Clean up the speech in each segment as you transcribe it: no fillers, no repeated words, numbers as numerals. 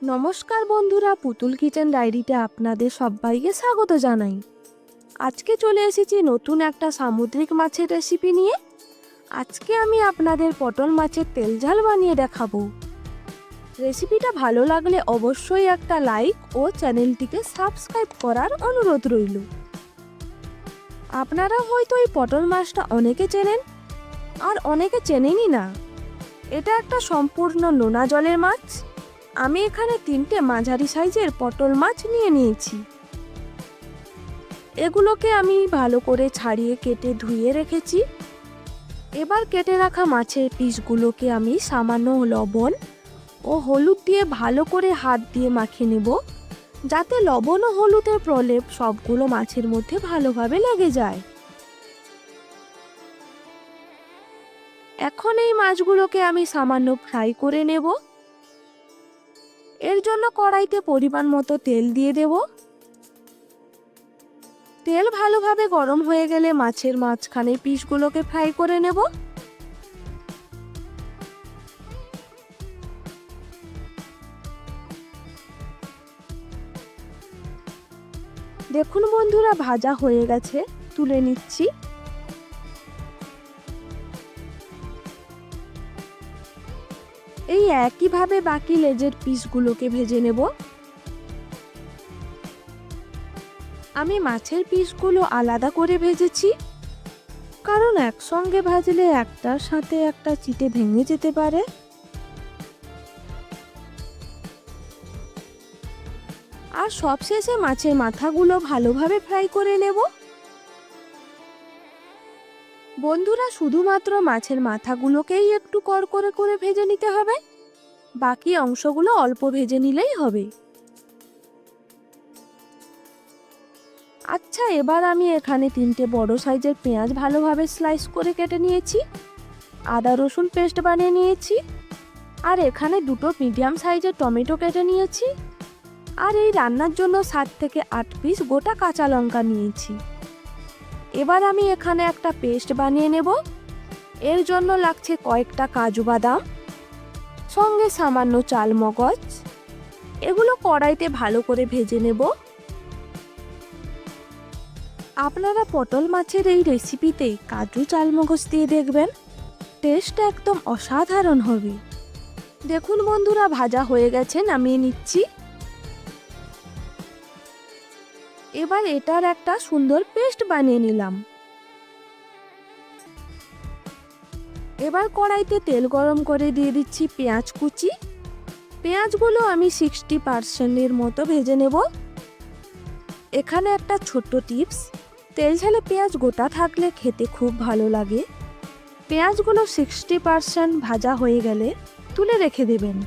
নমস্কার বন্ধুরা, পুতুল কিচেন ডায়েরিতে আপনাদের সবাইকে স্বাগত জানাই। আজকে চলে এসেছি নতুন একটা সামুদ্রিক মাছের রেসিপি নিয়ে। আজকে আমি আপনাদের পটল মাছের তেল ঝাল বানিয়ে দেখাবো। রেসিপিটা ভালো লাগলে অবশ্যই একটা লাইক ও চ্যানেলটিকে সাবস্ক্রাইব করার অনুরোধ রইল। আপনারা হয়তো এই পটল মাছটা অনেকে চেনেন, আর অনেকে চেনেনই না। এটা একটা সম্পূর্ণ নোনা জলের মাছ। আমি এখানে 3টে মাঝারি সাইজের পটল মাছ নিয়ে নিয়েছি। এগুলোকে আমি ভালো করে ছাড়িয়ে কেটে ধুয়ে রেখেছি। এবার কেটে রাখা মাছের পিসগুলোকে আমি সামান্য লবণ ও হলুদ দিয়ে ভালো করে হাত দিয়ে মাখিয়ে নেব, যাতে লবণ ও হলুদের প্রলেপ সবগুলো মাছের মধ্যে ভালোভাবে লেগে যায়। এখন এই মাছগুলোকে আমি সামান্য ফ্রাই করে নেব। এর জন্য কড়াইতে পরিমাণ মতো তেল দিয়ে দেব। তেল ভালোভাবে গরম হয়ে গেলে মাছের মাঝখানে পিসগুলোকে ফ্রাই করে নেব। দেখুন বন্ধুরা, ভাজা হয়ে গেছে, তুলে নিচ্ছি। এই একইভাবে বাকি লেজের পিসগুলোকে ভেজে নেব। আমি মাছের পিসগুলো আলাদা করে ভেজেছি, কারণ একসঙ্গে ভাজলে একটার সাথে একটা চিটে ভেঙে যেতে পারে। আর সবশেষে মাছের মাথাগুলো ভালোভাবে ফ্রাই করে নেব। বন্ধুরা, শুধুমাত্র মাছের মাথাগুলোকেই একটু কড়কড়ে করে ভেজে নিতে হবে, বাকি অংশগুলো অল্প ভেজে নিলেই হবে। আচ্ছা, এবার আমি এখানে 3টে বড় সাইজের পেঁয়াজ ভালোভাবে স্লাইস করে কেটে নিয়েছি, আদা রসুন পেস্ট বানিয়ে নিয়েছি, আর এখানে 2টো মিডিয়াম সাইজের টমেটো কেটে নিয়েছি, আর এই রান্নার জন্য 7 থেকে 8 পিস গোটা কাঁচা লঙ্কা নিয়েছি। এবার আমি এখানে একটা পেস্ট বানিয়ে নেব। এর জন্য লাগছে কয়েকটা কাজু বাদাম, সঙ্গে সামান্য চালমগজ। এগুলো কড়াইতে ভালো করে ভেজে নেব। আপনারা পটল মাছের এই রেসিপিতে কাজু চালমগজ দিয়ে দেখবেন, টেস্ট একদম অসাধারণ হবে। দেখুন বন্ধুরা, ভাজা হয়ে গেছে, নামিয়ে নিচ্ছি। এবার এটার একটা সুন্দর পেস্ট বানিয়ে নিলাম। এবার কড়াইতে তেল গরম করে দিয়ে দিচ্ছি পেঁয়াজ কুচি। পেঁয়াজগুলো আমি 60% মতো ভেজে নেব। এখানে একটা ছোট্ট টিপস, তেল ঝালে পেঁয়াজ গোটা থাকলে খেতে খুব ভালো লাগে। পেঁয়াজগুলো 60% ভাজা হয়ে গেলে তুলে রেখে দেবেন।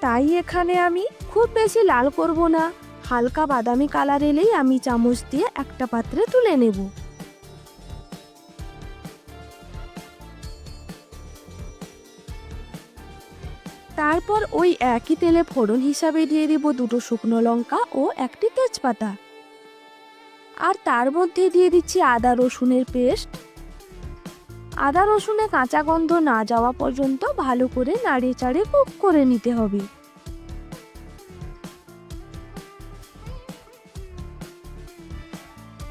তাই এখানে আমি খুব বেশি লাল করব না, হালকা বাদামি কালার এলেই আমি চামচ দিয়ে একটা পাত্রে তুলে নেব। তারপর ওই একই তেলে ফোড়ন হিসাবে দিয়ে দেব 2টো শুকনো লঙ্কা ও 1টি তেজপাতা, আর তার মধ্যে দিয়ে দিচ্ছি আদা রসুনের পেস্ট। আদা রসুনে কাঁচা গন্ধ না যাওয়া পর্যন্ত ভালো করে নাড়িয়ে চাড়িয়ে কুক করে নিতে হবে।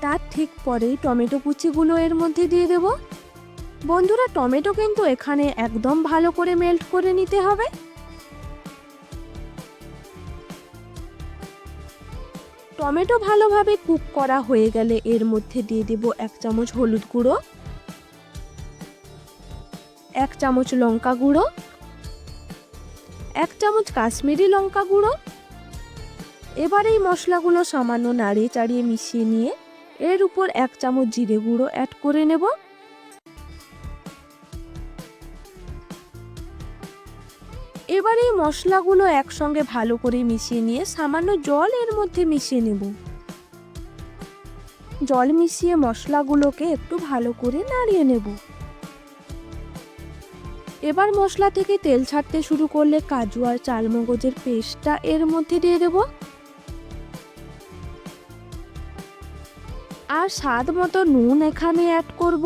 তার ঠিক পরেই টমেটো কুচিগুলো এর মধ্যে দিয়ে দেব। বন্ধুরা, টমেটো কিন্তু এখানে একদম ভালো করে মেল্ট করে নিতে হবে। টমেটো ভালোভাবে কুক করা হয়ে গেলে এর মধ্যে দিয়ে দেব 1 চামচ হলুদ গুঁড়ো, 1 চামচ লঙ্কা গুঁড়ো, 1 চামচ কাশ্মীরি লঙ্কা গুঁড়ো। এবার এই মশলাগুলো সামান্য নাড়িয়ে চাড়িয়ে মিশিয়ে নিয়ে এর উপর 1 চামচ জিরে গুঁড়ো অ্যাড করে নেব। এবার এই মশলাগুলো একসঙ্গে ভালো করে মিশিয়ে নিয়ে সামান্য জল এর মধ্যে মিশিয়ে নেব। জল মিশিয়ে মশলাগুলোকে একটু ভালো করে নাড়িয়ে নেব। এবার মশলা থেকে তেল ছাড়তে শুরু করলে কাজু আর চালমগজের পেস্টটা এর মধ্যে দিয়ে দেব, আর স্বাদ মতো নুন এখানে অ্যাড করব।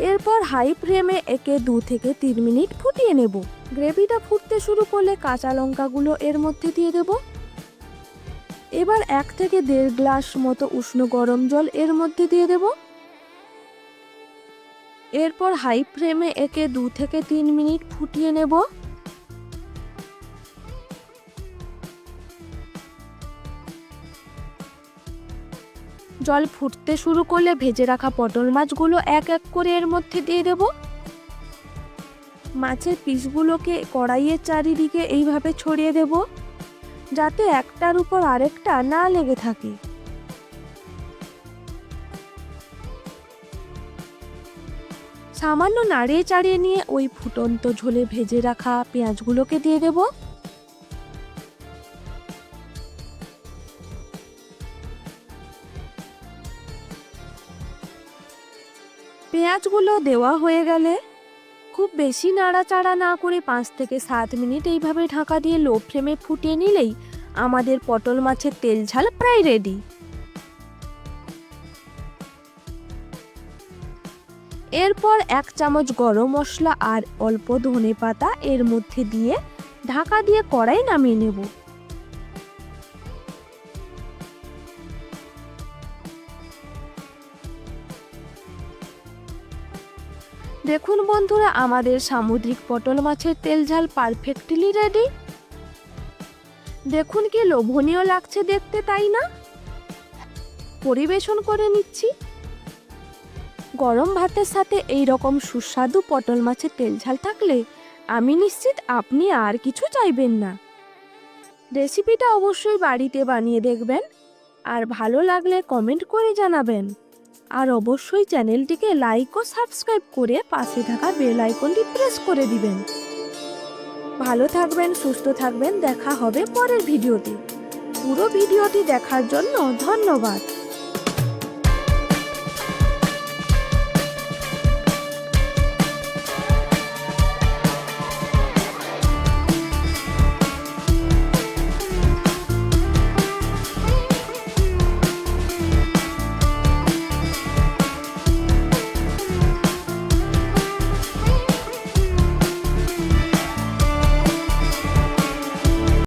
এরপর হাই ফ্লেমে একে 2 থেকে 3 মিনিট ফুটিয়ে নেব। গ্রেভিটা ফুটতে শুরু করলে কাঁচা লঙ্কাগুলো এর মধ্যে দিয়ে দেব। এবার 1 থেকে 1.5 গ্লাস মতো উষ্ণ গরম জল এর মধ্যে দিয়ে দেব। এরপর হাই ফ্লেমে একে 2 থেকে 3 মিনিট ফুটিয়ে নেব। জল ফুটতে শুরু করলে ভেজে রাখা পটল মাছগুলো এক এক করে এর মধ্যে দিয়ে দেব। মাছের পিসগুলোকে কড়াইয়ের চারিদিকে এইভাবে ছড়িয়ে দেব, যাতে একটার উপর আরেকটা না লেগে থাকে। সামান্য নাড়িয়ে চাড়িয়ে নিয়ে ওই ফুটন্ত ঝোলে ভেজে রাখা পেঁয়াজগুলোকে দিয়ে দেব। পেঁয়াজগুলো দেওয়া হয়ে গেলে খুব বেশি নাড়াচাড়া না করে 5 থেকে 7 মিনিট এইভাবে ঢাকা দিয়ে লো ফ্লেমে ফুটিয়ে নিলেই আমাদের পটল মাছের তেল ঝাল প্রায় রেডি। এরপর 1 চামচ গরম মশলা আর অল্প ধনে পাতা এর মধ্যে দিয়ে ঢাকা দিয়ে কড়াই নামিয়ে নেব। দেখুন বন্ধুরা, আমাদের সামুদ্রিক পটল মাছের তেল ঝাল পারফেক্টলি রেডি। দেখুন কি লোভনীয় লাগছে দেখতে, তাই না? পরিবেশন করে নিচ্ছি। গরম ভাতের সাথে এই রকম সুস্বাদু পটল মাছের তেল ঝাল থাকলে আমি নিশ্চিত আপনি আর কিছু চাইবেন না। রেসিপিটা অবশ্যই বাড়িতে বানিয়ে দেখবেন, আর ভালো লাগলে কমেন্ট করে জানাবেন। আর অবশ্যই চ্যানেলটিকে লাইক ও সাবস্ক্রাইব করে পাশে থাকা বেল আইকনটি প্রেস করে দিবেন। ভালো থাকবেন, সুস্থ থাকবেন, দেখা হবে পরের ভিডিওতে। পুরো ভিডিওটি দেখার জন্য ধন্যবাদ।